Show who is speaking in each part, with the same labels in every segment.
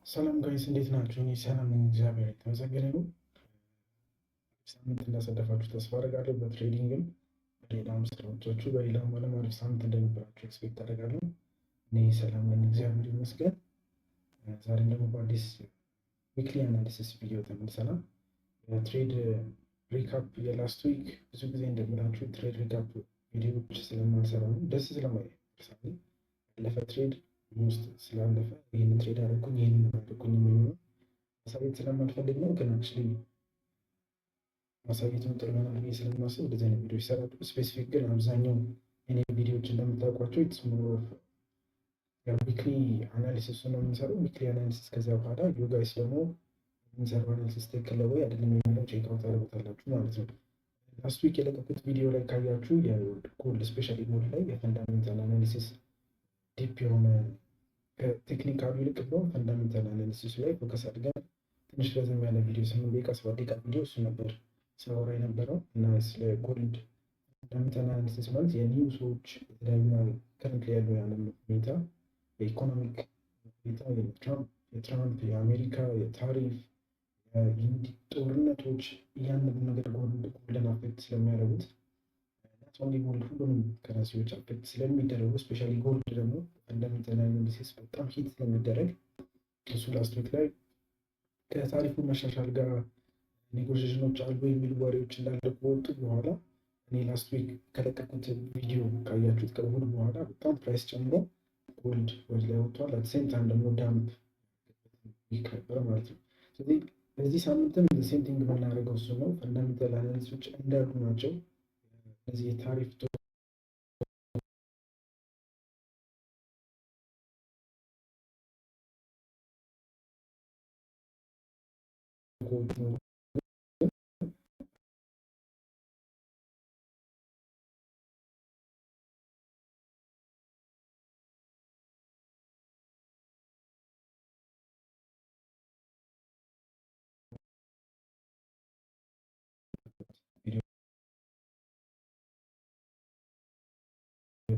Speaker 1: ሰላም ጋይስ እንዴት ናችሁ? እኔ ሰላም ነኝ፣ እግዚአብሔር የተመሰገነ ነው። ሳምንት እንዳሳለፋችሁ ተስፋ አደርጋለሁ። በትሬዲንግም በሌላም ስራዎቻችሁ በሌላም ዓለም አሪፍ ሳምንት እንደነበራችሁ ኤክስፔክት አደርጋለሁ። እኔ ሰላም ነኝ፣ እግዚአብሔር ይመስገን። ዛሬም ደግሞ በአዲስ ዊክሊ አናሊሲስ ቪዲዮ ተመልሰናል። ትሬድ ሪካፕ የላስት ዊክ ብዙ ጊዜ እንደምላችሁ ትሬድ ሪካፕ ቪዲዮዎች ስለማልሰራ ነው፣ ደስ ስለማይ ያለፈ ትሬድ ውስጥ ስላለፈ ይህን ትሬድ አደረኩኝ ይህን አደረኩኝ የሚሆነው ማሳየት ስለማልፈልግ ነው። ግን አክቹዋሊ ማሳየቱን ጥሩ ይሆናል ብዬ ስለማስብ እንደዚህ አይነት ቪዲዮ ይሰራሉ። ስፔሲፊክ ግን አብዛኛው እኔ ቪዲዮዎች እንደምታውቋቸው ኢትስ ሞር ኦፍ ዊክሊ አናሊሲስ ነው የምንሰራው። ዊክሊ አናሊሲስ ከዚያ በኋላ ዩ ጋይስ ደግሞ የምንሰራው አናሊሲስ ትክክል ወይ አይደለም የሚለው ቼክ አውት አደረጉታላችሁ ማለት ነው። ላስት ዊክ የለቀቁት ቪዲዮ ላይ ካያችሁ የጎልድ ስፔሻሊ ጎልድ ላይ የፈንዳሜንታል አናሊሲስ ዲፕ የሆነ ከቴክኒካሉ ይልቅ ነው ፈንዳሜንታል አናሊሲስ ላይ ፎከስ አድርገን ትንሽ ረዘም ያለ ቪዲዮ 8 ደቂቃ 7 ደቂቃ ቪዲዮ እሱ ነበር ሲያወራ የነበረው እና ስለ ጎልድ ፈንዳሜንታል አናሊሲስ ማለት የኒውሶች የተለያዩ ከረንት ላይ ያለው የዓለም ሁኔታ፣ የኢኮኖሚክ ሁኔታ፣ የትራምፕ የአሜሪካ የታሪፍ ጦርነቶች እያንዳንዱ ነገር ጎልድን አፌክት ስለሚያደርጉት ኦንሊ ጎልድ ሁሉንም ከረንሲዎች አፌክት ስለሚደረጉ ስፔሻሊ ጎልድ ደግሞ ፈንዳሜንታል አናሊሲስ በጣም ሂት ስለሚደረግ እሱ ላስት ዊክ ላይ ከታሪፉ መሻሻል ጋር ኔጎሽሽኖች አሉ የሚሉ ወሬዎች እንዳለ ከወጡ በኋላ እኔ ላስት ዊክ ከለቀቁት ቪዲዮ ካያችሁት ከእሑድ በኋላ በጣም ፕራይስ ጨምሮ ጎልድ ወደ ላይ ወጥቷል። አት ሴም ታይም ደግሞ ዳምፕ ዊክ ነበር ማለት ነው። ስለዚህ በዚህ ሳምንትም ሴም ቲንግ የምናደርገው እሱ ነው። ፈንዳሜንታል አናሊሲሶች እንዳሉ ናቸው። እነዚህ የታሪፍ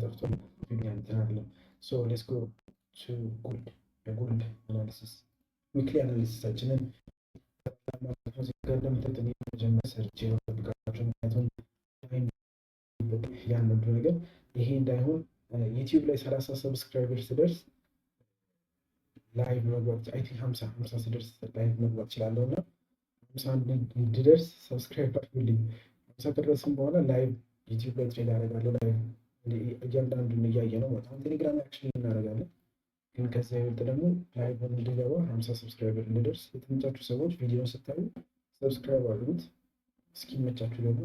Speaker 1: ጠፍቷል። ሶ ሌትስ ጎ ቱ ጎልድ የጎልድ አናሊሲስ ዊክሊ አናሊሲሳችንን መጀመር ሰርቼ ጠብቃቸው። ምክንያቱም ያንዳንዱ ነገር ይሄ እንዳይሆን ዩቲዩብ ላይ 30 ሰብስክራይበር ስደርስ ላይቭ መግባት አይ ቲንክ 50 ስደርስ ላይቭ መግባት እችላለሁ እና 50 እንድደርስ ሰብስክራይብ አድርጉልኝ። 50 ከደረስን በኋላ ላይቭ ዩቲዩብ ላይ ትሬድ አደርጋለሁ። ላይቭ እያንዳንዱን እያየ ነው በጣም ቴሌግራም አክሽን እናደርጋለን። ግን ከዛ ይበልጥ ደግሞ ላይቭ እንድገባ 50 ሰብስክራይበር እንድደርስ የተመቻችሁ ሰዎች ቪዲዮን ስታዩ ሰብስክራይብ አድርጉት። እስኪመቻችሁ ደግሞ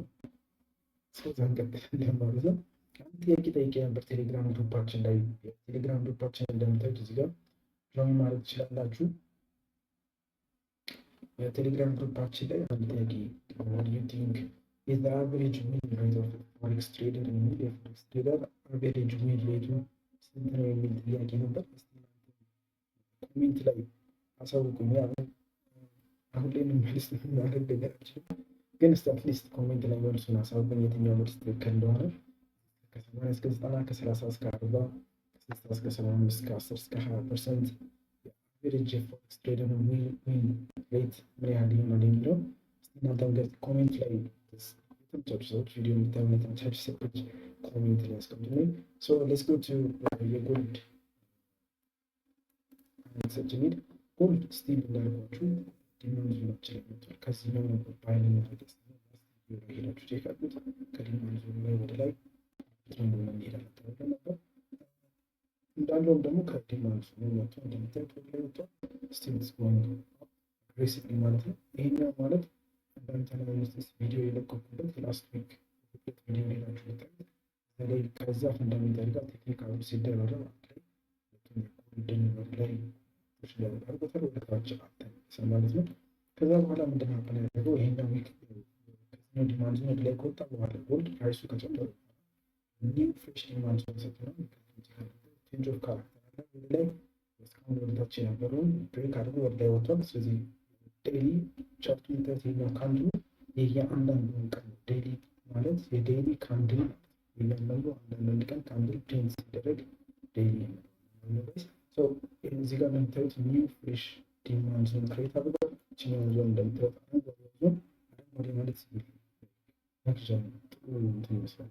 Speaker 1: እስከዛ እንቀጥላለን ማለት ነው። አንድ ጥያቄ ጠይቄ ነበር ቴሌግራም ግሩፓችን ላይ። ቴሌግራም ግሩፓችን እንደምታዩት እዚህ ጋር ጆይን ማድረግ ትችላላችሁ። የቴሌግራም ግሩፓችን ላይ አንድ ጥያቄ what do you think is the average win rate of forex trader የሚል የፎሬክስ ትሬደር አቨሬጅ ዊን ሬቱ ስንት ነው የሚል ጥያቄ ነበር። ኮሜንት ላይ አሳውቁኝ። አሁን ላይ ምን መልስ ማድረግ ነገር አልችልም፣ ግን እስቲ አትሊስት ኮሜንት ላይ መልሱን አሳውቁኝ የትኛው መልስ ትክክል እንደሆነ። ከ80 እስከ 90 ከ30 እስከ 40 ከ60 እስከ 75 ከ10 እስከ 20% የአቨሬጅ የፎሬክስ ትሬደር ዊን ሬት ምን ያህል ይሆናል የሚለው እናንተም ገጽ ኮሜንት ላይ የተመቻችሁ ሰዎች ቪዲዮ የምታዩ የተመቻችሁ ሰዎች ኮሜንት ላይ ያስቀምጡልኝ። ሶ ሌትስ ጎ ቱ የጎልድ አናሊሲሳችን ሄድ። ጎልድ ስቲል እንዳልኳችሁ ዲማንድ ዞናችን ላይ መጥቷል። ከዚህ ነው ነበር በኃይል የሚያደርገ ሄዳችሁ ቼክ አድርጉት። ከዲማንድ ዞን ላይ ወደ ላይ ትሬንድ ሆነ እንሄዳለን ተብሎ ነበር። እንዳለውም ደግሞ ከዲማንድ ዞን መጥቶ እንደምታዩት ወደ ላይ ወጥቷል። ስቲል ኢትስ ጎይንግ አግሬሲቭሊ ማለት ነው። ይሄኛው ማለት ፈንዳሜንታል አናሊሲስ ቪዲዮ የለቀኩበት የላስት ዊክ ቪዲዮ ሄዳችሁ ብታዩት በተለይ ከዛ ፈንዳሜንታል ጋር ቴክኒካሉ ሲደራረብ አንድ ላይ ጎልድን ወደ ላይ አድርጎታል፣ ወደ ታች አተነፈሰ ማለት ነው። ከዛ በኋላ ምንድን ነው ሀፕን ያደረገው? ይሄኛው ዊክ ከዚህኛው ዲማንድ ዞን ወደ ላይ ከወጣ በኋላ ጎልድ ፕራይሱ ከጨመረ ኒው ፍሬሽ ዲማንድ ዞን ሰጥቶናል። ቼንጅ ኦፍ ካራክተር አለ ወደ ላይ እስካሁን ወደ ታች የነበረውን ብሬክ አድርጎ ወደ ላይ ወጥቷል። ስለዚህ ዴይሊ ቻርቱ የኛው ካንድሉ የየአንዳንዱን ቀን ዴይሊ ማለት የዴይሊ ካንድል እያንዳንዱ አንዳንድ ቀን ካንድል ፕሪንት ሲደረግ ዴይሊ እዚህ ጋር እንደምታዩት ኒው ፍሬሽ ዲማንድ ዞን ክሬት አድርጓል። ይችኛውን ዞን እንደምታወጣ ዞን አረንጓዴ ማለት መግዣ ጥሩ እንትን ይመስላል።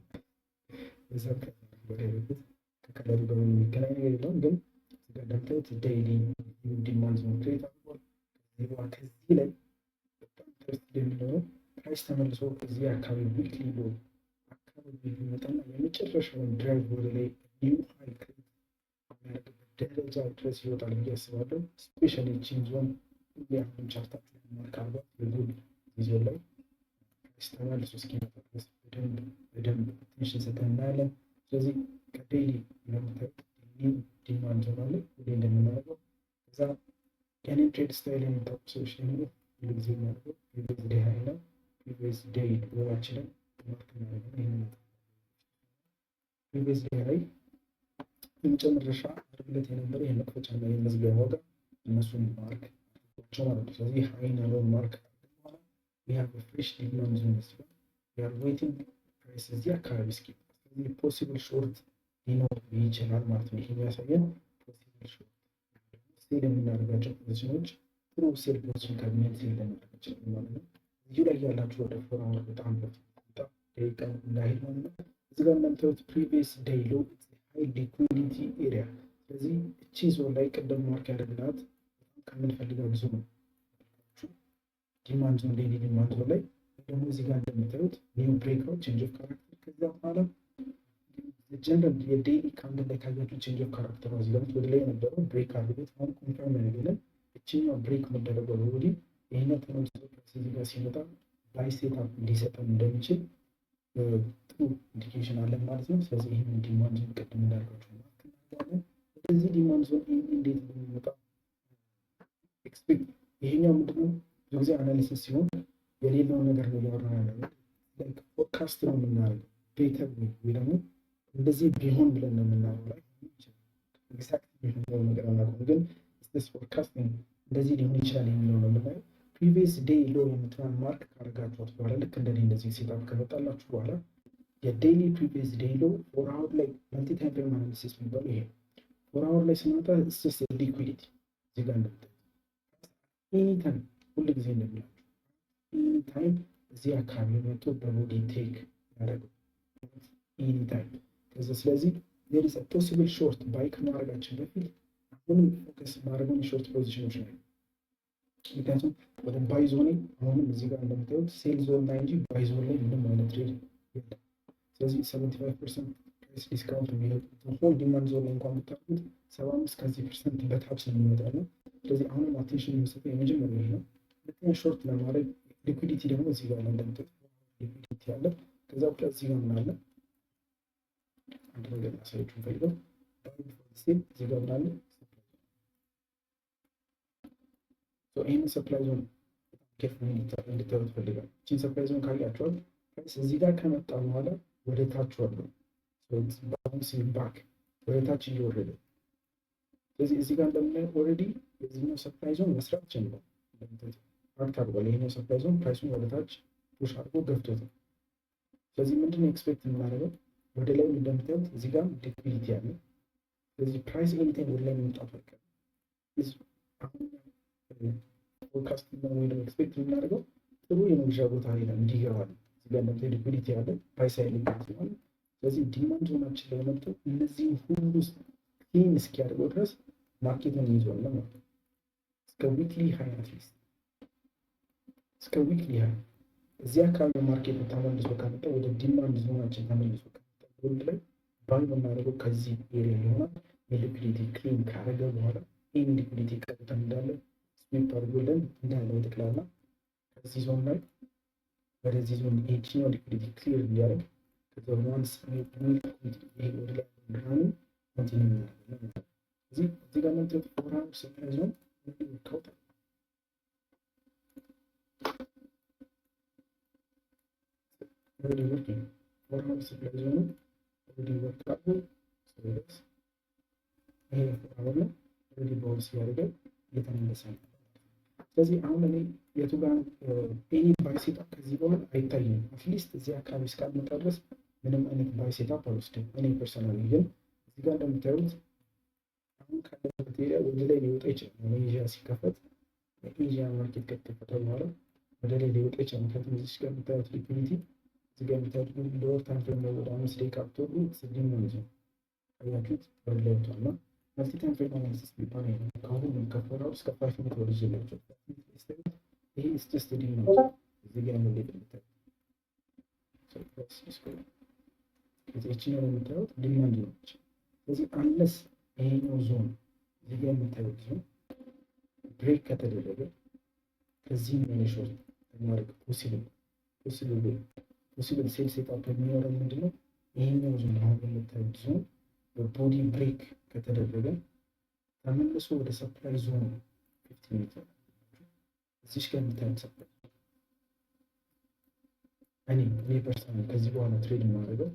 Speaker 1: በዛ ያደረጉት ከከለሩ ጋር የሚገናኝ ነገር የለውም፣ ግን እዚጋ እንደምታዩት ዴይሊ ዲማንድ ዞን ክሬት አድርጓል። ከዚህ ላይ በጣም ተርስት የሚሆነው ፕራይስ ተመልሶ እዚህ አካባቢ ዊክሊ ሎ አካባቢ ቢመጣና የመጨረሻውን ድራይቭ ወደ ላይ ኒው ሃይ ክሬት የሚያደርግበት ደረጃ ድረስ ይወጣል ብዬ አስባለሁ። ስፔሻሊ ቺን ዞን አሁን ቻርታችሁ ማርክ አርጓት የጎል ዞን ላይ ፕራይስ ተመልሶ እስኪመጣ ድረስ በደንብ ቴንሽን ሰጥተን እናያለን። ስለዚህ ከዴይሊ እንደምታዩት ኒው ዲማንድ ዞን አለ ሁሌ እንደምናደርገው። ከዛ የኔን ትሬድ ስታይል የሚታወቁ ሰዎች ደግሞ ሁሉ ጊዜ የሚያደርገው ፕሪቪየስ ዴይ ሃይ እና ፕሪቪየስ ዴይ ሎዋችንን ማርክ እናደርጋለን። ይህን ፕሪቪየስ ዴይ ሃይ የመጨረሻ ዓርብ ዕለት የነበረ የመክፈቻና የመዝጊያ ዋጋ እነሱን ማርክ አድርጓቸው ማለት ነው። ስለዚህ ሃይና ሎውን ማርክ በኋላ ፍሬሽ ዲማንድ ዞን ይመስላል ዌይቲንግ ፕራይስ እዚህ አካባቢ እስኪ ስለዚህ ፖሲብል ሾርት ሊኖር ይችላል ማለት ነው። ይህ የሚያሳየን ፖሲብል ሾርት ሴል የምናደርጋቸው ፖዚሽኖች ጥሩ ሴል ፖዚሽን ካቢኔት ሴል ልናደርግ ይችላል ማለት ነው። እዚሁ ላይ ያላችሁ ወደ ፎር አወር በጣም ደቂቃ እንዳይል ማለት ነው። እዚህ ጋር እንደምታዩት ፕሪቪየስ ዴይ ሎ ሃይ ሊኩዊዲቲ ኤሪያ። ስለዚህ እቺ ዞን ላይ ቅድም ማርክ ያደረግናት ከምንፈልገው ብዙ ነው ዲማንድ ዞን ዴይሊ ዲማንድ ዞን ላይ ደግሞ እዚህ ጋር እንደምታዩት ኒው ብሬክአውት ቼንጅ ኦፍ ካራክተር ከዚያ በኋላ ጀነራል የዴይሊ ካንድል ላይ ካያችሁ ቼንጅ ኦፍ ካራክተር ነው። እዚህ ጋር ወደ ላይ የነበረው ብሬክ አድርጎት አሁን ኮንፈርም ያደርገልን እችኛው ብሬክ መደረገው ወዲህ ይሄኛው ተመልሶ እዚህ ጋር ሲመጣ ባይ ሴት አፕ ሊሰጠን እንደሚችል ጥሩ ኢንዲኬሽን አለን ማለት ነው። ስለዚህ ይህን ዲማንድ ዞን ቅድም እንዳልኳቸው እናደርጋለን። ወደዚህ ዲማንድ ዞን እንዴት እንደሚመጣ ኤክስፔክት ይሄኛው ምንድነው ብዙ ጊዜ አናሊሲስ ሲሆን የሌለውን ነገር ነው እያወራን ያለው ፎርካስት ነው የምናደርገው ቤተር ወይ ደግሞ እንደዚህ ቢሆን ብለን ነው የምናወራው ላይ ኤግዛክት የሚሆነው ነገር አናውቅም፣ ግን ስ ፎርካስቲንግ እንደዚህ ሊሆን ይችላል የሚለው ነው የምናየው። ፕሪቪየስ ዴይ ሎ የምትሆን ማርክ ካደረጋችኋት በኋላ ልክ እንደዚህ ሴታፕ ከመጣላችሁ በኋላ የዴይሊ ፕሪቪየስ ዴይ ሎ ፎር አወር ላይ መልቲ ታይም ፍሬም አናሊሲስ የሚባለው ይሄ ፎር አወር ላይ ስንመጣ ስስ ሊኩዊዲቲ እዚህ ጋር እንደምታዩት ኤኒታይም ሁሉ ጊዜ እንደምላችሁ ኤኒታይም እዚህ አካባቢ መጥቶ በቦዲ ቴክ ያደረገው ኤኒታይም ከዚ ስለዚህ ዜር ኢዝ አ ፖሲብል ሾርት ባይ ከማድረጋችን በፊት አሁንም ፎከስ ማድረገው የሾርት ፖዚሽኖች ላይ ምክንያቱም ወደ ባይ ዞን አሁንም እዚህ ጋር እንደምታዩት ሴል ዞን ላይ እንጂ ባይ ዞን ላይ ምንም አይነት ትሬድ የለም። ስለዚህ 75% ፕራይስ ዲስካውንት ሆል ዲማንድ ዞን ላይ እንኳን ብታደርጉት 75 ከዚህ ፐርሰንት በታች ነው የሚመጣው ነው። ስለዚህ አሁንም አቴንሽን የሚሰጠው የመጀመሪያው ይሄ ነው። ሁለተኛ ሾርት ለማድረግ ሊኩዊዲቲ ደግሞ እዚህ ጋር እንደምታዩት ሊኩዊዲቲ አለ። ከዛ በኋላ እዚህ ጋር ምን አለ አንድ ነገር ማሳየችሁ ፈልገው ሴል እዚህ ጋር ምን አለ ይህን ሰፕላይ ዞን ኬፍ እንድታዩት ፈልጋል። ይህን ሰፕላይ ዞን ካያቸዋል ፕራይስ እዚህ ጋር ከመጣ በኋላ ወደ ታች ወርዶ ባውንሲንግ ባክ ወደ ታች እየወረደ ስለዚህ እዚህ ጋር እንደምናየው ኦልሬዲ የዚህኛው ሰፕላይ ዞን መስራት ጀምሯል። አክት አድርጓል። ይሄኛው ሰፕላይ ዞን ፕራይሱን ወደ ታች ፑሽ አድርጎ ገፍቶታል። ስለዚህ ምንድነው ኤክስፔክት የምናደርገው ወደ ላይ እንደምታዩት እዚህ ጋር ሊኩዊዲቲ አለ። ስለዚህ ፕራይስ ኤኒታይም ወደ ላይ መምጣቱ አይቀርም። ፎርካስት ወይ ደግሞ ኤክስፔክት የምናደርገው ጥሩ የመግዣ ቦታ ላይ ነው እንዲገባል። እዚህ ጋር እንደምታዩት ሊኩዊዲቲ አለ ፕራይስ ሀይሊንግ ማለት። ስለዚህ ዲማንድ ዞናችን ላይ መጥቶ እነዚህ ሁሉ ቲም እስኪያደርገው ድረስ ማርኬቱን ይዟል ማለት ነው። እስከ ዊክሊ ሃይ አትሊስት እስከ ዊክሊ ሃይ እዚህ አካባቢ ማርኬቱ ተመልሶ ከመጣ ወደ ዲማንድ ዞናችን ተመልሶ ከመጣ ጎልድ ላይ ባይ የምናደርገው ከዚህ ኤሪያ ይሆናል። የሊኩዊዲቲ ክሊን ካደረገ በኋላ ይህን ሊኩዊዲቲ ቀጥታ እንዳለ ስዊፕ አድርጎልን እንዳለ ጠቅላላ ከዚህ ዞን ላይ ወደዚህ ዞን ይሄኛው ሊኩዊዲቲ ክሊር እንዲያደርግ ከዛ ዋንስ ይሄ ወደ ላይ ብርሃኑ ኮንቲኒው እናደርጋለን። እዚህ ጋር እንደምታዩት ፎር አወር ሰፕላይ ዞን ወርክአውት ኦልሬዲ ወርኪንግ ፎር አወር ሰፕላይ ዞን ኦልሬዲ ወርክ አድርጎ ስለዚህ ይሄ ፎር አወር ነው ኦልሬዲ ባውንስ ያደርገ እየተመለሰ ነው። ስለዚህ አሁን እኔ የቱ ጋር ኤኒ ባይ ሴታፕ ከዚህ በኋላ አይታይም። አትሊስት እዚህ አካባቢ እስካልመጣ ድረስ ምንም አይነት ባይ ሴታፕ አልወስድም እኔ ፐርሰናሊ። ግን እዚህ ጋር እንደምታዩት አሁን ካለበት ኤሪያ ወደ ላይ ሊወጣ ይችላል። መያዣ ሲከፈት ኤዥያ ማርኬት ከተከፈተ በኋላ ወደ ላይ ሊወጣ ይችላል። ምክንያቱም እዚህ ጋር የምታዩት ሊኩዊዲቲ እዚህ ጋር የምታዩት ሎወር ታይም ፍሬም ላይ ወደ 5 ደቂቃ ብትወርዱ ስድም ማለት ነው። አያችሁት ወደ ላይ ወጥቷል። እና መልቲ ታይም ፍሬም አናሊሲስ የሚባል ነው። ከሁሉም ከፎራው እስከ 5 ሚኒት ወደ ይላቸው ይሄ ጀስት ዲም ነው። እዚህ ጋር ነው ሌት የምታዩት እዚህኛው የምታዩት ዲማንድ ነው። ስለዚህ አንለስ ይሄኛው ዞን እዚህ ጋር የምታዩት ዞን ብሬክ ከተደረገ ከዚህ ሜንሾር ማድረግ ፖሲብል ሴል ሴትአፕ የሚኖረው ምንድነው? ይሄኛው ዞን አሁን የምታዩት ዞን በቦዲ ብሬክ ከተደረገ ተመልሶ ወደ ሰፕላይ ዞን 15 ሚኒት እዚህ ጋር የምታዩት ሰፕላይ እኔ ፐርሰናል ከዚህ በኋላ ትሬድ የማደርገው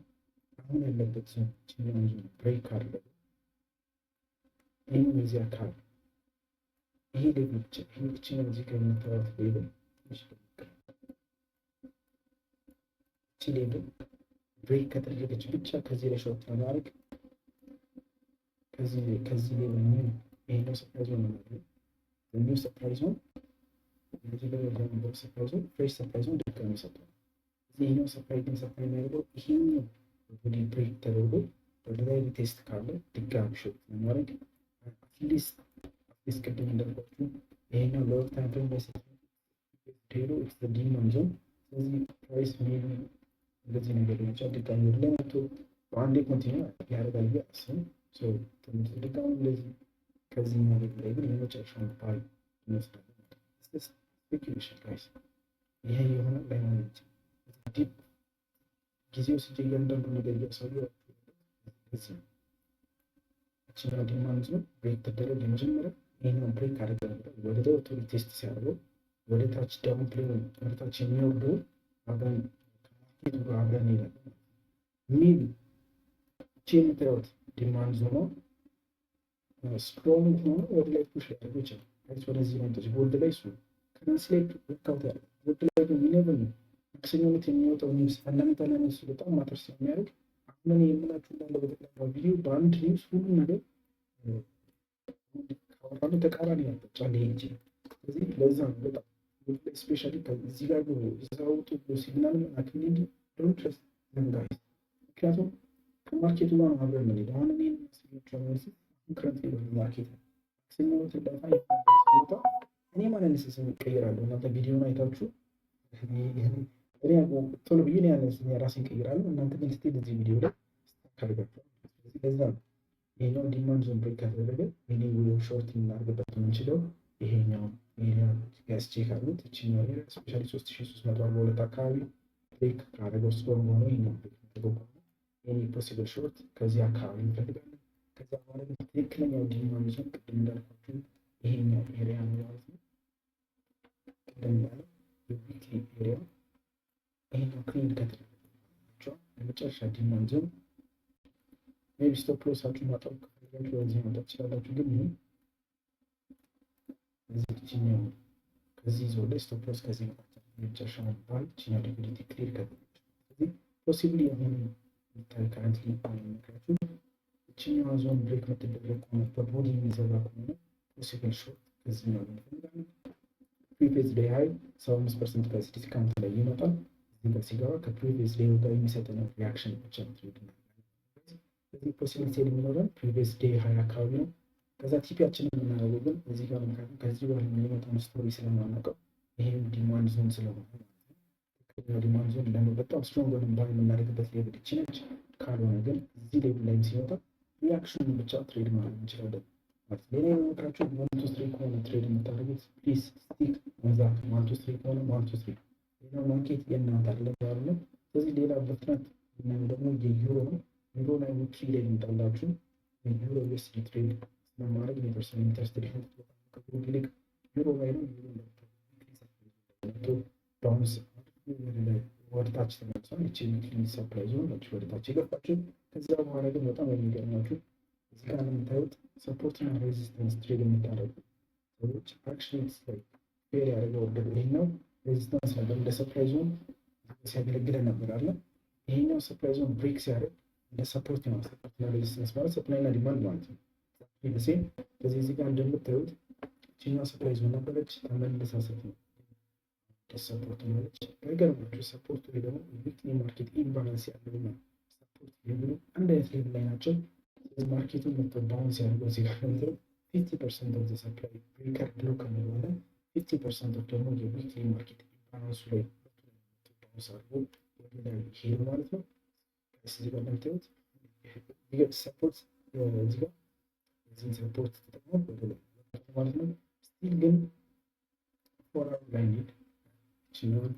Speaker 1: አሁን ያለበት ዞን ችኛውን ዞን ብሬክ አድርገው ይህም የዚህ አካል ይሄ ሌብል ብቻ ይሄ ብቻ ነው። እዚህ ጋር የምታዩት ሌብል እቺ ሌብል ብሬክ ከተደረገች ብቻ ከዚህ ላይ ሾርት ለማድረግ ከዚህ ሌብል ምን ይሄኛው ሰፕላይ ዞን ነው ማለት ነው። ኒው ሰፕላይ ዞን እዚህ ላይ ያለው ሰፕላይ ዞን ፍሬሽ ሰፕላይ ዞን ድጋሚ ሰጥቷል። ይሄኛው ሰፕላይ ግን ሰፕላይ የሚያደርገው ይሄኛው ቦዲ ብሬክ ተደርጎ ወደ ላይ ቴስት ካለ ድጋሚ ሾርት ለማድረግ አትሊስት ቅድም እንዳልኳችሁ ይሄኛው ሎወር ታይም ፍሬም ላይ ሄዶ ኢትስ ዘ ዲማንድ ዞን። ስለዚህ ፕራይስ ሜቢ እንደዚህ ነገር ብቻ ድጋሚ ወደ ላይ መጥቶ በአንዴ ኮንቲኒው ያደርጋል ብዬ አስብም። ትምህርት ድጋሚ እንደዚህ ከዚህ ማለት ላይ ግን የመጨረሻውን ባል ይመስላል። ስፔኩሌሽን ፕራይስ ይሄ የሆነ ላይሆን ይችላል። ዲፕ ጊዜው ሲጀ እያንዳንዱ ነገር እያሳየው እዚህ እችኛው ዲማንድ ዞን ብሬክ ተደረገ የመጀመሪያ ይሄኛውን ብሬክ አደረገ ወደ ታች ቴስት ሲያደርገው ወደ ታች ዳውን ፕሌን ወደ ታች የሚወርደው አብረን ከማርኬቱ ጋር አብረን እንሄዳለን። ሜቢ እቺ የምታዩት ዲማንድ ዞን ስትሮንግ ሆኖ ወደ ላይ ፑሽ ሊያደርገው ይችላል። ፕራይስ ወደዚህ መጥቶ ጎልድ ላይ እሱ ከረንስ ላይ ወርክአውት ያደርጋል። ጎልድ ላይ ግን ሚነቨር ነው ማክሰኞ ዕለት የሚወጣው ኒውስ ፈንዳሜንታል ኒውስ በጣም ማተር ስለሚያደርግ አሁን የምላችሁ እንዳለ በጠቅላላ ቪዲዮ በአንድ ኒውስ ሁሉ ነገር ካወራን ተቃራኒ ያጠጫል ይሄ እንጂ። ስለዚህ ለዛ ነው በጣም ስፔሻሊ ከዚህ ጋር እዛውጡ ሲግናል አክሊ ዶንት ትረስት ዘም ጋይስ። ምክንያቱም ከማርኬቱ ጋር ነው አብረን የምንሄደው። አሁን እኔ ስለቻለኝ ከረንት ነው ማርኬት ነው ሲግናል ተዳፋ ይወጣ እኔ ማለት ነው ሲስተም ይቀየራለሁ። እናንተ ቪዲዮውን አይታችሁ እኔ ቶሎ ብዬ ነው ያለው ራሴን ቀይራለሁ። እናንተ ግን ስትሄድ እዚህ ቪዲዮ ላይ ታደርጋችሁ። ስለዚህ ለዛ ነው ይሄኛው ዲማንድ ዞን ብሬክ ከተደረገ እኔ ሾርት እናደርግበት የምንችለው ይሄኛው ኤሪያ ጋስ ቼክ አሉት። እቺኛው ኤሪያ ስፔሻሊ 3342 አካባቢ ብሬክ ካደረገው ስትሮንግ ሆኖ ይሄኛው ብሬክ ተደርጎ ኤኒ ፖሲብል ሾርት ከዚህ አካባቢ እንፈልጋለን። ከዛ በኋላ ግን ትክክለኛው ዲማንድ ዞን ቅድም እንዳልኳችሁ ይሄኛው ኤሪያ ነው ማለት ነው። ቅድም እንዳለው የዊክሊ ኤሪያ ይሄኛው ክሊን ከተደረገ የመጨረሻ ዲማንድ ዞን ሜቢ ስቶፕ ሎሳችሁ ማጣው ከፈለጋችሁ በዚህ ማጣት ትችላላችሁ። ግን ይሄ እዚህ ትችኛው ከዚህ ዞን ላይ ስቶፕ ሎስ ከዚህ ማጣት የመጨረሻው ባል ትችኛው ሊኩዊዲቲ ክሊር ከተደረገ ስለዚህ ፖሲብሊ አሁን የሚታይ ካረንትሊ የሚመክራችሁ ትችኛው ዞን ብሬክ የምትደረግ ከሆነ በቦዲ የሚዘጋ ከሆነ ፖሲብል ሾርት ከዚህ ነው እንፈልጋለን። ፕሪቪየስ ዴይ ሃይ 75% ከሲቲ ካውንት ላይ ይመጣል። እዚህ ጋር ሲገባ ከፕሪቪየስ ዴይ ጋር የሚሰጠን ሪአክሽን ብቻ ነው ትሬድ ነው። ስለዚህ ፖሲብል ሴል የሚኖረን ፕሪቪየስ ዴይ ሃይ አካባቢ ነው። ከዛ ቲፒያችንን የምናደርገው ግን እዚህ ጋር ምክንያቱም ከዚህ በኋላ የሚመጣውን ስቶሪ ስለማናውቀው ይሄም ዲማንድ ዞን ስለሆነ ዲማንድ ዞን ደግሞ በጣም ስትሮንግ ሆነን ባይ የምናደርግበት ሌብል ይቺ ነች። ካልሆነ ግን እዚህ ሌብል ላይም ሲወጣ ሪአክሽኑን ብቻ ትሬድ ማድረግ እንችላለን ማለት ነው። ሌላ የምመክራችሁ 1-2-3 ከሆነ ትሬድ የምታደርጉት ፕሊዝ ስቲክ ወዛ 1-2-3 ከሆነ 1-2-3 ሌላው ማርኬት የእናንተ አይደለም ያለው። ስለዚህ ሌላ በፍጥነት እናም ደግሞ የዩሮ ነው ዩሮ ላይ ዊክሊ ላይ ይመጣላችሁ የዩሮ ዩኤስዲ ትሬድ ስለማድረግ ፐርሰናል ኢንተረስትድ ከግሩፕ ይልቅ ዩሮ ላይ ነው። ዩሮ ባውንስ ወደታች ተመልሷል። ይቺ ዊክሊ ሰፕላይ ዞን ነች ወደታች የገባችው። ከዚያ በኋላ ግን በጣም የሚገርማችሁ እዚህ ጋር የምታዩት ሰፖርት እና ሬዚስተንስ ትሬድ የምታደርጉ ሰዎች አክሽን ላይ ፌር ያደረገው ወደ ይሄኛው ሬዚስተንስ ነበር እንደ ሰፕላይ ዞን ሲያገለግለን ነበር አለ። ይሄኛው ሰፕላይ ዞን ብሬክ ሲያደርግ እንደ ሰፖርት ነው። ሰፖርት እና ሬዚስተንስ ማለት ሰፕላይ እና ዲማንድ ማለት ነው። ስለዚህ እዚህ ጋር እንደምታዩት ቺኛዋ ሰፕላይ ዞን ነበረች፣ ተመልሳ ስትመጣ ሰፖርት ማለች። ባይገርማችሁ ሰፖርት ወይ ደግሞ ዊክሊ ማርኬት ኢምባላንስ ያለውና ሰፖርት ሌብሉ አንድ አይነት ሌብል ላይ ናቸው። ስለዚህ ማርኬቱን መጥቶ ባውንስ ያደርገው እዚህ ጋር ነው 50% ኦፍ ዘ ሰፕላይ ብሬከር ብሎ ከሚባለ 50% ኦፍ ደግሞ የዊክሊ ማርኬት ኢምባላንሱ ላይ ባውንስ አድርጎ ወደ ላይ ሄዱ ማለት ነው። እዚህ ጋር እንደምታዩት ሰፖርት እዚህ ጋር እዚህን ሰፖርት ተጠቅሞ ወደ ላይ ማለት ነው። ስቲል ግን ፎርዋርድ ላይ ሄድ ሲሆን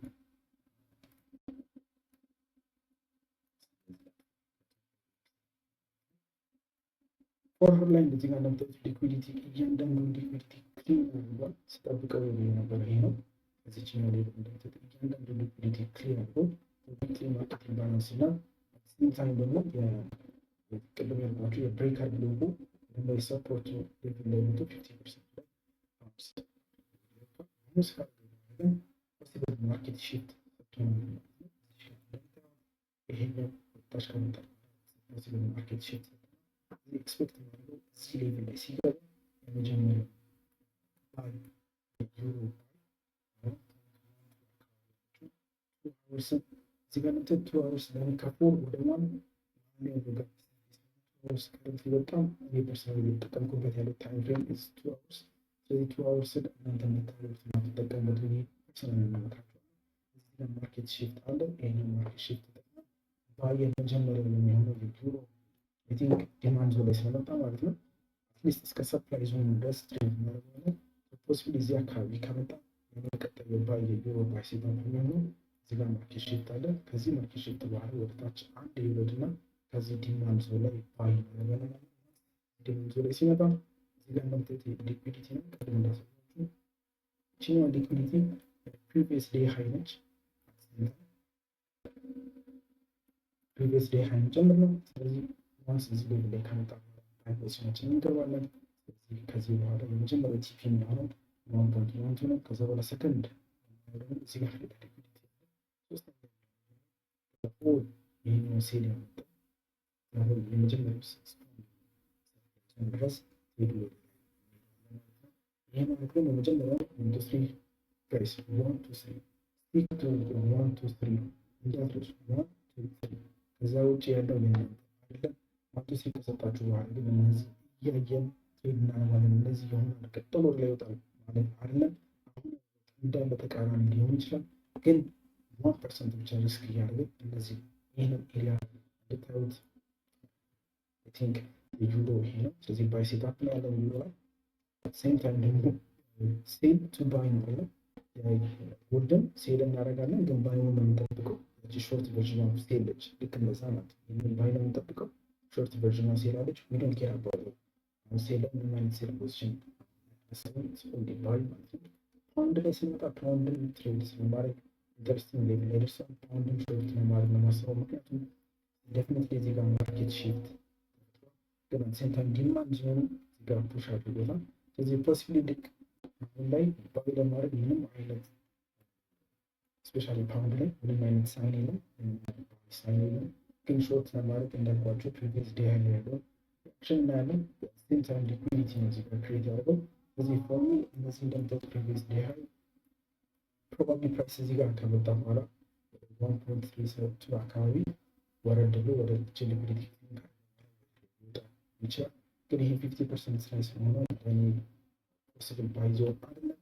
Speaker 1: ፎርዋርድ ላይ እንደዚህ ጋር እንደምታዩት ሊኩዊዲቲ እያንዳንዱ ሊኩዊዲቲ ክሊን አድርጓል። ስጠብቀው የነበረ ይሄ ነው። እዚችኛው ላይ እንደምታዩት እያንዳንዱ ሊኩዊዲቲ ክሊን አድርጎ ዊክሊ ማርኬት ኢምባላንስ እና ሲምታይም ደግሞ ቅድም ያልኳቸው የብሬከር ብሎኩ ደግሞ የሰፖርት ሌቭል ላይ መቶ 50% ላይ ማርኬት ሺፍት ይሄኛው ታች ከመጣ ማርኬት ሺፍት ኤክስፔክት ማድረገው እዚህ ሌቭል ላይ ሲገባ የመጀመሪያው ባይ ዩሮ እዚህ ጋር ነበር 2 hours ላይ ከፎር ወደ ዋን ከረንት በጣም እኔ ፐርሰናሊ የተጠቀምኩበት ያለው ታይም ፍሬም ኢዝ 2 hours። ስለዚህ 2 hours እናንተ የምታደርጉት እና ትጠቀሙበት ብዬ ፐርሰናሊ እመክራችኋለሁ። እዚህ ጋር ማርኬት ሺፍት አለ። ይሄንን ማርኬት ሺፍት ተጠቅመን ባየ መጀመሪያው የሚሆነው የዩሮ አይ ቲንክ ዲማንድ ዞን ላይ ስለመጣ ማለት ነው። አትሊስት እስከ ሰፕላይ ዞን ድረስ ትሬድ እናደርጋለን። ፖሲብሊ እዚህ አካባቢ ከመጣ የሚቀጥለው ባየ ዩሮ ባይ ሲባል የሚሆነው እዚህ ጋር ማርኬት ሺፍት አለ። ከዚህ ማርኬት ሺፍት በኋላ ወደ ታች አንድ ይወርድና ከዚህ ዲማንድ ዞን ላይ ባይ እናደርጋለን። ዲማንድ ዞን ላይ ሲመጣ እዚህ ጋር እንደምታዩት ሊኩዊዲቲ ነው። ቅድም እንዳሳየኋችሁ ይችኛዋ ሊኩዊዲቲ ፕሪቪየስ ዴይ ሃይ ነች። ፕሪቪየስ ዴይ ሃይ ጨምር ነው። ስለዚህ ዋንስ እዚህ ሌቭል ላይ ከመጣ ፖዚሽናችን እንገባለን። ከዚህ በኋላ የመጀመሪያው ቲፒ የሚሆነው 1.12 ነው። ከዛ በኋላ ሰከንድ እዚህ ጋር ሊኩዊዲቲ ይህኛው ሴል ያመጣ የመጀመሪያው ድረስ ሄዱ። ይህ ማለት ግን የመጀመሪያው ኢንዱስትሪ ፕራይስ 1 to 3 ስቲክ ቱ 1 to 3 እንዳትረሱ 1 to 3 ከዛ ውጭ ያለው የእናንተ አይደለም። 1 to 3 ከሰጣችሁ በኋላ ግን እነዚህ እያየን ትሬድ እናደርጋለን። እነዚህ የሆነ ቀጥሎ ላይ ይወጣል ማለት አይደለም። አሁን እንዳለ ተቃራኒ ሊሆን ይችላል ግን 1% ብቻ ሪስክ እያደረግን እነዚህ ይህንን ኤሪያ እንድታዩት አይ ቲንክ የዩሮ ይሄ ነው። ስለዚህ ባይ ሴታፕ ነው ያለው ዩሮ ላይ ሴም ታይም ደግሞ ሴል ቱ ባይ ነው ያለው። ውድም ሴል እናደርጋለን ግን ባይ ነው የምንጠብቀው። ሾርት ቨርዥን ኦፍ ሴል ልጅ ልክ እንደዛ ናት። ይህንን ባይ ነው የምንጠብቀው። ሾርት ቨርዥን ኦፍ ሴል አለች። ዊ ዶንት ኬር አባውት ሴል ምን አይነት ሴል ፖዚሽን እንዲ ባይ ማለት ነው። ፓውንድ ላይ ስንመጣ ፓውንድን ትሬድ ስለማድረግ ኢንተረስቲንግ ሌቭል ላይ ደርሰን ፓውንድን ሾርት ነው ማለት ነው ማስበው። ምክንያቱም ዴፊኒትሊ እዚህ ጋር ማርኬት ሺፍት ግን ሴንተር ዲማንድ ዞኑ እዚህ ጋር ፑሽ አድርጎታል። ስለዚህ ፖሲብሊ ልክ አሁን ላይ ባይ ለማድረግ ምንም አይነት ስፔሻሊ ፓውንድ ላይ ምንም አይነት ሳይን የለም ግን ሾርት ለማድረግ እንዳልኳቸው ፕሪቪየስ ዴይ ያለ ያለው አክሽን እናያለን። ሴንተር ሊኩዊዲቲ ነው እዚህ ጋር ክሬት ያደርገው። ስለዚህ ፎርሚ እነዚህ እንደምታዩት ፕሪቪየስ ዴይ ሃይ ፕሮባብሊ ፕራይስ እዚህ ጋር ከመጣ በኋላ 1.32 አካባቢ ወረድ ብሎ ወደ ሊኩዊዲቲ ይችላል። ግን ይሄ 50% ላይ ስለሆነ ለእኔ ፖስብል ባይዞ አይደለም።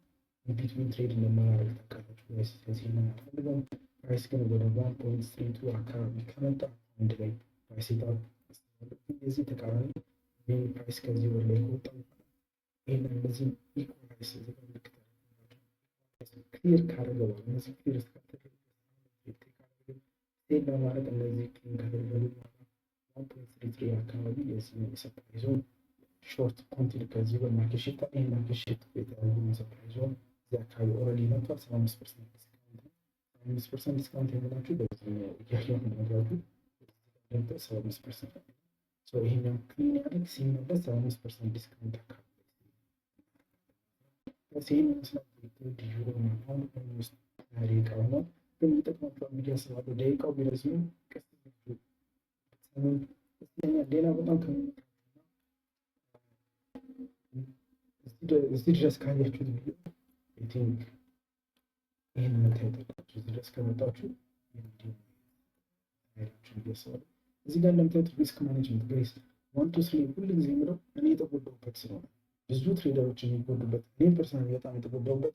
Speaker 1: ቢትዊን ትሬድ እንደማያደርግ ታውቃላችሁ። ስለዚህ ይሄንን አልፈልገውም። ፕራይስ ግን ወደ 1.32 አካባቢ ከመጣ አንድ ላይ ፕራይስ ሴታፕ የዚህ ተቃራኒ ይህ ፕራይስ ከዚህ ወደ ላይ ከወጣ ይህንን እንደዚህ ኢኳላይስ ክሊር ካደረገ እነዚህ ክሊር እስካደረገ ሴል ለማድረግ እነዚህ ክሊን ካደረገ 1.33 አካባቢ የዚህ ሰፕላይ ዞን ሾርት ኮንቲኒ ከዚህ በማርኬት ሺፍት ይህ ማርኬት ሺፍት የተያዙ ሰፕላይ ዞን እዚህ አካባቢ ኦልሬዲ መጥቷል። 75% ዲስካውንት የምላችሁ በዚህ እያየሁ ነግራችሁ 75% ይሄኛው ክሊን ያደርግ ሲመለስ 75% ዲስካውንት አካባቢ ይህን ይመስላል። ዩሮ አሁን ውስጥ ደቂቃው ነው ግን ይጠቅማቸዋል ብዬ አስባለሁ። ደቂቃው ቢረዝም ቀስ ሌላ በጣም እዚህ ድረስ ካያችሁት ቪዲዮ አይ ቲንክ ይህን መታየት አለባችሁ። እዚህ ድረስ ከመጣችሁ እዚህ ጋር እንደምታዩት ሪስክ ማኔጅመንት ጋይስ 1 2 3 ሁሉ ጊዜ የምለው እኔ የተጎዳሁበት ስለሆነ ብዙ ትሬደሮች የሚጎዱበት እኔ ፐርሰናሊ በጣም የተጎዳሁበት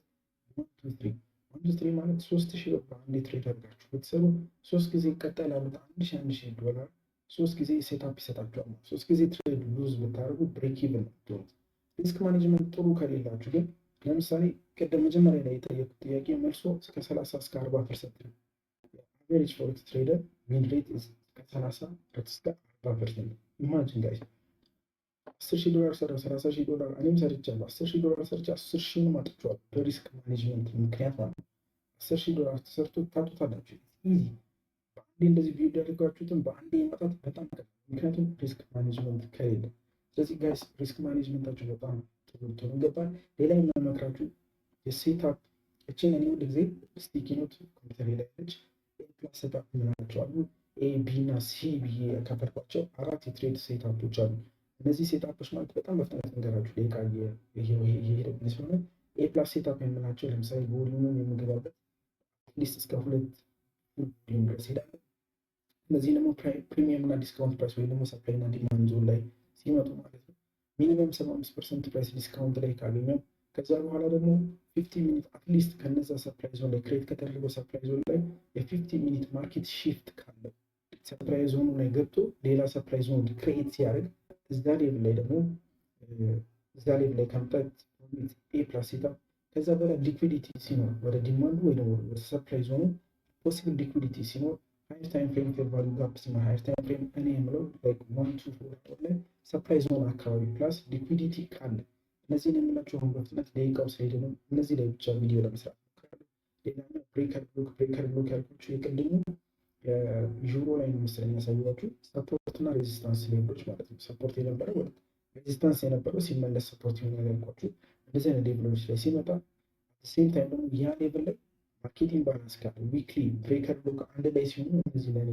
Speaker 1: 1 2 3 1 2 3 ማለት 3000 ብር በአንዴ ትሬድ አድርጋችሁ ብትሰሩ 3 ጊዜ ይቀጣል ያሉት $1000 3 ጊዜ ሴታፕ ይሰጣችኋል። 3 ጊዜ ትሬድ ሉዝ ብታደርጉ ብሬክ ኢቨን ትሆኑት። ሪስክ ማኔጅመንት ጥሩ ከሌላችሁ ግን ለምሳሌ ቅድም መጀመሪያ ላይ የጠየቁት ጥያቄ መልሶ እስከ 30 እስከ 40% ነው። አቨሬጅ ፎሬክስ ትሬደር ሚን ሬት ከ30 እስከ 40%። ኢማጂን ጋይስ $10,000 ሰራ $30,000 እኔም ሰርቻለሁ። $10,000 ሰርቼ 10,000 አጥቼዋለሁ በሪስክ ማኔጅመንት ምክንያት ማለት ነው። $10,000 ተሰርቶ ታጡታላችሁ። ኢዚ በአንዴ እንደዚህ ቪዲዮ ያደርጋችሁትን በአንዴ ማጣት በጣም ቀላል፣ ምክንያቱም ሪስክ ማኔጅመንት ከሌለ። ስለዚህ ጋይስ ሪስክ ማኔጅመንታችሁ በጣም ትምህርቱ ይገባል። ሌላ የምመክራችሁ የሴታፕ እችን እኔ ሁል ጊዜ ስቲኪ ኖት ኮምፒውተር ላይ ያለች ፕላስ ሴታፕ ምናቸው አሉ። ኤ ቢ እና ሲ ብዬ ያካፈልኳቸው 4 የትሬድ ሴታፖች አሉ። እነዚህ ሴታፖች ማለት በጣም በፍጥነት ነገራችሁ ደቂቃ እየሄደብን ስለሆነ ኤ ፕላስ ሴታፕ የምናቸው ለምሳሌ ቮሊዩምን የምገባበት ሊስት እስከ 2 ቮሊዩም ድረስ ሄዳለ። እነዚህ ደግሞ ፕሪሚየም እና ዲስካውንት ፕራይስ ወይ ደግሞ ሰፕላይ እና ዲማንድ ዞን ላይ ሲመጡ ማለት ነው ሚኒመም 75% ፕራይስ ዲስካውንት ላይ ካገኘው ከዛ በኋላ ደግሞ 50 ሚኒት አትሊስት ከነዛ ሰፕላይ ዞን ላይ ክሬት ከተደረገው ሰፕላይ ዞን ላይ የ50 ሚኒት ማርኬት ሺፍት ካለ ሰፕላይ ዞኑ ላይ ገብቶ ሌላ ሰፕላይ ዞን ክሬት ሲያደርግ እዛ ሌቭል ላይ ደግሞ እዛ ሌቭል ላይ ከመምጣት ኤ ፕላስ ሴታፕ ከዛ በላይ ሊኩዊዲቲ ሲኖር ወደ ዲማንዱ ወይ ደግሞ ወደ ሰፕላይ ዞኑ ፖሲብል ሊኩዊዲቲ ሲኖር ሃየር ታይም ፍሬም ፌር ቫልዩ ጋፕ ሲኖር ሃየር ታይም ፍሬም እኔ የምለው ላይክ 1 2 4 ላይ ሰፕላይ ዞን አካባቢ ፕላስ ሊኩዊዲቲ ካለ እነዚህን የምላቸው አሁን በፍጥነት ደቂቃው ስለሄደ ነው። እነዚህ ላይ ብቻ ቪዲዮ ለመስራት ሞክራለሁ። ሌላኛው ብሬከር ብሎክ ያልኳችሁ የቅድሙ ዩሮ ላይ ነው መሰለኝ ያሳየኋችሁ ሰፖርት እና ሬዚስታንስ ሌቭሎች ማለት ነው። ሰፖርት የነበረው ወደ ሬዚስታንስ የነበረው ሲመለስ ሰፖርት ይሆናል ያልኳችሁ እንደዚህ አይነት ሌቭሎች ላይ ሲመጣ ሴም ታይም ደግሞ ያ ሌቭል ላይ ማርኬቲንግ ባላንስ ካለ ዊክሊ ብሬከር ብሎክ አንድ ላይ ሲሆኑ እነዚህ ለኔ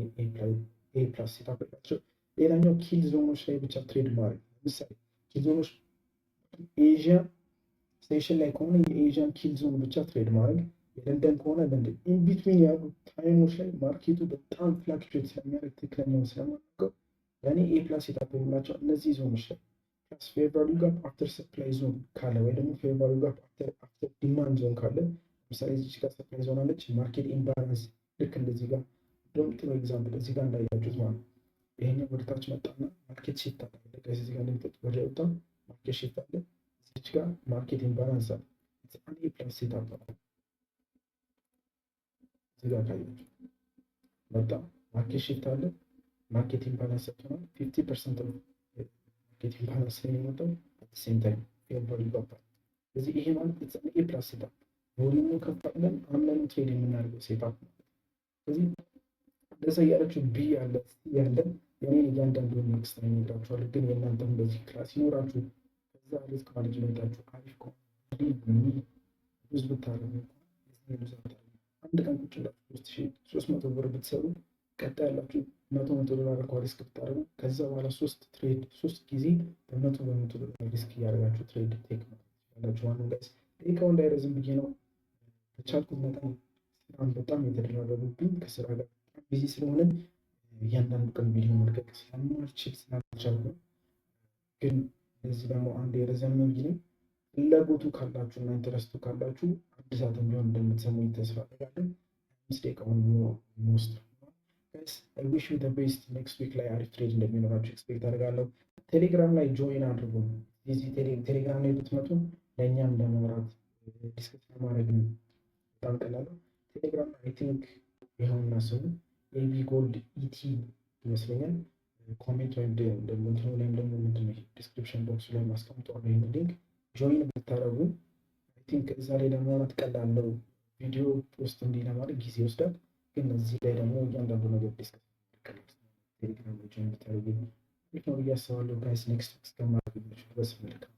Speaker 1: ኤ ፕላስ ሴታፕ ናቸው። ሌላኛው ኪል ዞኖች ላይ ብቻ ትሬድ ማድረግ ለምሳሌ ኪል ዞኖች ኤዥያ ስቴሽን ላይ ከሆነ የኤዥያን ኪል ዞን ብቻ ትሬድ ማድረግ፣ የለንደን ከሆነ ለንደን ኢንቢትዊን ያሉ ታይሞች ላይ ማርኬቱ በጣም ፍላክቹዌት ስለሚያደርግ ትክክለኛውን ስለማናውቀው ለእኔ ኤ ፕላስ ሴታፕ የምላቸው እነዚህ ዞኖች ላይ ፕላስ ፌር ቫልዩ ጋፕ አፍተር ሰፕላይ ዞን ካለ ወይ ደግሞ ፌር ቫልዩ ጋፕ አፍተር ዲማንድ ዞን ካለ ለምሳሌ እዚህ ጋር ሰፕላይ ዞን አለች ማርኬት ኢምባላንስ ልክ እንደዚህ ጋር እንደውም ጥሩ ኤግዛምፕል እዚህ ጋር እንዳያችሁት ማለት ነው። ይሄኛው ወደታች መጣና ማርኬት ሺፍት አለ እዚህ ጋር እንደምትወጡ ወደ ወጣ ማርኬት ሺፍት አለ እዚች ጋር ማርኬት ኢምባላንስ አለ። አንድ ኤ ፕላስ ሴታፕ ነው። እዚህ ጋር ካያችሁ መጣ ማርኬት ሺፍት አለ ማርኬት ኢምባላንስ ሰጥቷል 50% ነው ማርኬት ኢምባላንስ ላይ የመጣው at the same time ፌር ቫልዩ ጋፕ። ስለዚህ ይሄ ማለት ኤ ፕላስ ሴታፕ ቮሊዩሙ ከፍ ብለን አምነን ትሬድ የምናደርገው ሴታፕ ነው። ስለዚህ እንደዛ እያላችሁ ቢ ያለ የኔን እያንዳንዱን ኔክስት ላይ እነግራችኋለሁ። ግን የእናንተም በዚህ ክላስ ይኖራችሁ ከዛ ሪስክ ማኔጅመንታችሁ አሪፍ ከሆነ ብዙ ብታረጉ አንድ ቀን ቁጭ ብላችሁ 300 ብር ብትሰሩ ቀጣይ ያላችሁ $100 እንኳ ሪስክ ብታደርጉ ከዛ በኋላ 3 ጊዜ $100 ሪስክ እያደረጋችሁ ትሬድ ቴክ ያላችሁ ዋናው ጋይስ ደቂቃው እንዳይረዝም ብዬ ነው። በቻልኩት መጠን ስራም በጣም የተደራረቡብኝ ከስራ ጋር ቢዚ ስለሆነ እያንዳንዱ ቀን ቪዲዮ መልቀቅ ስለማልችል ስላልቻልኩ ግን እዚህ ደግሞ አንድ የረዘመ ቪዲዮ ፍላጎቱ ካላችሁ እና ኢንተረስቱ ካላችሁ አንድ ሰዓት ቢሆን እንደምትሰሙኝ ተስፋ አደርጋለሁ። 5 ደቂቃውን ሞስት ጋይስ አይ ዊሽ ዩ ዘ ቤስት። ኔክስት ዊክ ላይ አሪፍ ትሬድ እንደሚኖራችሁ ኤክስፔክት አደርጋለሁ። ቴሌግራም ላይ ጆይን አድርጉ። እዚህ ቴሌግራም ላይ ብትመጡ ለእኛም ለማውራት ዲስከስ ለማድረግ በጣም ቀላል ነው። ቴሌግራም አይ ቲንክ ይኸውና ስሙ ኤቢ ጎልድ ኢቲ ይመስለኛል። ኮሜንት ወይም ደግሞ ላይም ደግሞ ምንድነው ዲስክሪፕሽን ቦክስ ላይ ማስቀምጠዋለሁ ይህን ሊንክ ጆይን ብታደርጉ አይ ቲንክ እዛ ላይ ለማውራት ቀላል ነው። ቪዲዮ ፖስት እንዲህ ለማድረግ ጊዜ ይወስዳል፣ ግን እዚህ ላይ ደግሞ እያንዳንዱ ነገር ዲስከስ ቴሌግራም ላይ ጆይን ብታደርጉ አሪፍ ነው ብዬ አስባለሁ። ጋይስ ኔክስት እስከማገኛችሁ ድረስ መልካም